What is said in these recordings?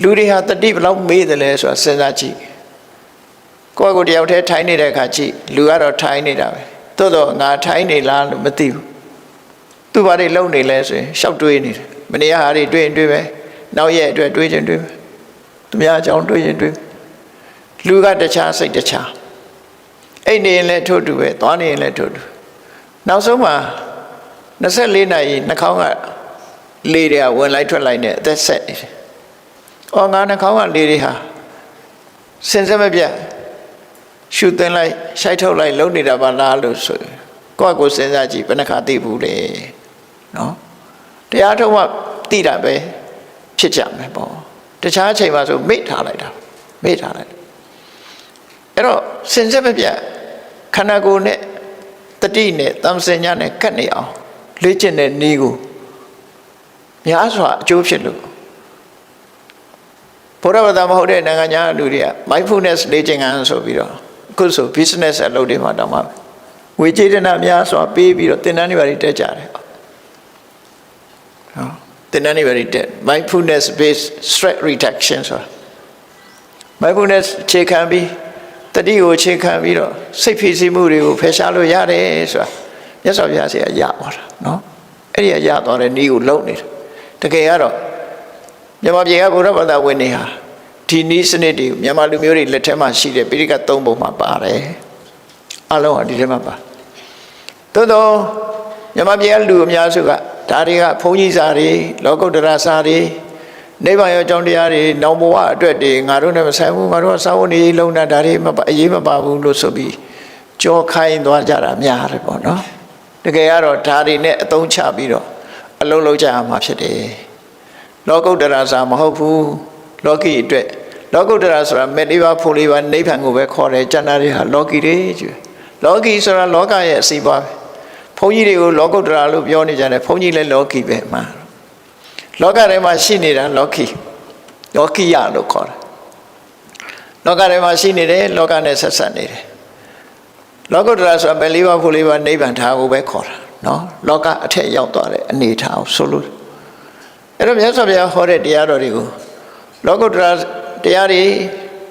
လူတွေဟာတတိဘလောက်မေးတယ်လဲဆိုတာစဉ်းစားကြည့်ကိုယ့်ကိုယ်တယောက်တည်းထိုင်နေတဲ့အခါကြည့်လူကတော့ထိုင်နေတာပဲသို့တော့ငါထိုင်နေလားလို့မသိဘူးသူဘာတွေလုပ်နေလဲဆိုရင်ရှောက်တွေးနေတယ်မနေ့ဟာတွေတွေးရင်တွေးပဲနောက်ရက်အတွက်တွေးခြင်းတွေးပဲသူများအကြောင်းတွေးရင်တွေးလူကတခြားစိတ်တခြားအဲ့နေရင်လည်းထို့တူပဲသွားနေရင်လည်းထို့တူနောက်ဆုံးမှာ24နာရီနှာခေါင်းကလေတွေကဝင်လိုက်ထွက်လိုက်နဲ့အသက်ဆက်နေတယ်။အော်ငါနှာခေါင်းကလေတွေဟာစင်စက်မပြတ်ရှူသွင်းလိုက်ရှိုက်ထုတ်လိုက်လုံနေတာပါလားလို့ဆိုကိုယ့်ကိုစဉ်းစားကြည့်ဘယ်နှခါသိဘူးလေနော်တရားထုတ်မှသိတာပဲဖြစ်ကြမယ်ပေါ့တခြားအချိန်မှာဆိုမေ့ထားလိုက်တာမေ့ထားလိုက်အဲ့တော့စင်စက်မပြတ်ခန္ဓာကိုယ်နဲ့တတိနဲ့တမ္စင်ညာနဲ့ကတ်နေအောင်လေ့ကျင့်တဲ့နည်းကိုများစွာအကျိုးဖြစ်လို့ဘုရားဘာသာမဟုတ်တဲ့နိုင်ငံခြားလူတွေက mindfulness လေ့ကျင့်ခန်းဆိုပြီးတော့အခုဆို business အလုပ်တွေမှာတောင်မှဝေကျေတနာများစွာပေးပြီးတော့သင်တန်းတွေပါတက်ကြတယ်ဟုတ်သင်တန်းတွေပါတက် mindfulness based stress reduction ဆိုတာ mindfulness အခြေခံပြီးတတိကိုအခြေခံပြီးတော့စိတ်ဖိစီးမှုတွေကိုဖယ်ရှားလို့ရတယ်ဆိုတာမြတ်စွာဘုရားဆီကရသွားတာနော်အဲ့ဒီရသွားတဲ့နည်းကိုလုံနေတယ်တကယ်ကတော့မြန်မာပြည်ကဘုရားဘာသာဝင်တွေဟာဒီနည်းစနစ်တွေမြန်မာလူမျိုးတွေလက်ထက်မှာရှိတဲ့ပိဋကတ်၃ပုံမှာပါတယ်အလုံးဟာဒီထဲမှာပါသို့တော့မြန်မာပြည်ကလူအများစုကဒါတွေကဘုန်းကြီးစာတွေလောကုတ္တရာစာတွေနိဗ္ဗာန်ရောက်ကြောင်းတရားတွေနောင်ဘဝအတွက်တွေငါတို့နဲ့မဆိုင်ဘူးငါတို့ကစာဝတ်နေလုံးတာဒါတွေအရေးမပါဘူးလို့ဆိုပြီးကြောခိုင်းသွားကြတာများတယ်ပေါ့နော်တကယ်ကတော့ဒါတွေနဲ့အသုံးချပြီးတော့အလုံးလုံးကြရမှာဖြစ်တယ်လောကုတ္တရာစာမဟုတ်ဘူးလောကီအတွက်လောကုတ္တရာဆိုတာမဲ့လေးပါဖို့လေးပါနိဗ္ဗာန်ကိုပဲခေါ်တယ်ကျန်တာတွေဟာလောကီတွေကျလောကီဆိုတာလောကရဲ့အစီအပွားပဲဘုန်းကြီးတွေကိုလောကုတ္တရာလို့ပြောနေကြတယ်ဘုန်းကြီးလည်းလောကီပဲမှာလောကထဲမှာရှိနေတာလောကီယလို့ခေါ်တယ်လောကထဲမှာရှိနေတယ်လောကနဲ့ဆက်ဆက်နေတယ်လောကုတ္တရာဆိုတာမဲ့လေးပါဖို့လေးပါနိဗ္ဗာန်ထားကိုပဲခေါ်တာနော်လောကအထက်ရောက်သွားတဲ့အနေထားကိုဆိုလို့အဲ့တော့မြတ်စွာဘုရားဟောတဲ့တရားတော်တွေကိုလောကုတ္တရာတရားတွေ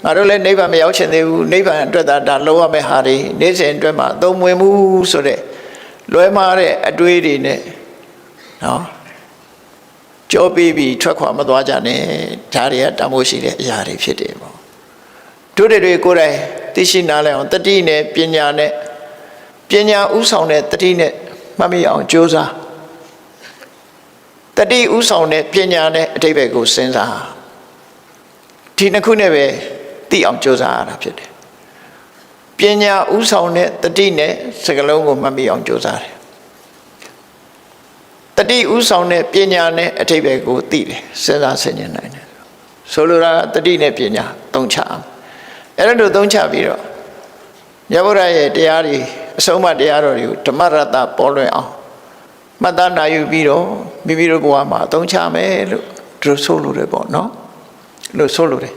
ငါတို့လည်းနိဗ္ဗာန်မရောက်ချင်သေးဘူးနိဗ္ဗာန်အတွက်ဒါလုံးဝမဲ့ဟာတွေနေ့စဉ်အတွက်မှာသုံးဝင်မှုဆိုတဲ့လွဲမှားတဲ့အတွေးတွေနဲ့နော်ကြောပြီးထွက်ခွာမသွားကြနဲ့ဒါတွေကတမိုးရှိတဲ့အရာတွေဖြစ်တယ်ပေါ့တို့တွေကိုယ်တိုင်သိရှိနားလည်အောင်တတိနဲ့ပညာနဲ့ပညာဥဆောင်တဲ့တတိနဲ့မှတ်မိအောင်ကြိုးစားတတိဥဆောင်တဲ့ပညာနဲ့အတိပ္ပယ်ကိုစဉ်းစားဒီနှစ်ခုနဲ့ပဲသိအောင်ကြိုးစားရတာဖြစ်တယ်ပညာဥဆောင်တဲ့တတိနဲ့စကလုံးကိုမှတ်မိအောင်ကြိုးစားတယ်တတိဥဆောင်တဲ့ပညာနဲ့အတိပ္ပယ်ကိုသိတယ်စဉ်းစားဆင်ခြင်နိုင်တယ်ဆိုလိုတာတတိနဲ့ပညာသုံးချအောင်အဲ့ဒါတို့သုံးချပြီးတော့မြတ်ဗုဒ္ဓရဲ့တရားတွေအဆုံးအမတရားတော်တွေကိုဓမ္မရတ္တပေါ်လွင်အောင်မှတ်သားနိုင်ယူပြီးတော့မိမိတို့ဘဝမှာအသုံးချမယ်လို့သူဆိုလိုတယ်ပေါ့နော်လို့ဆိုလိုတယ်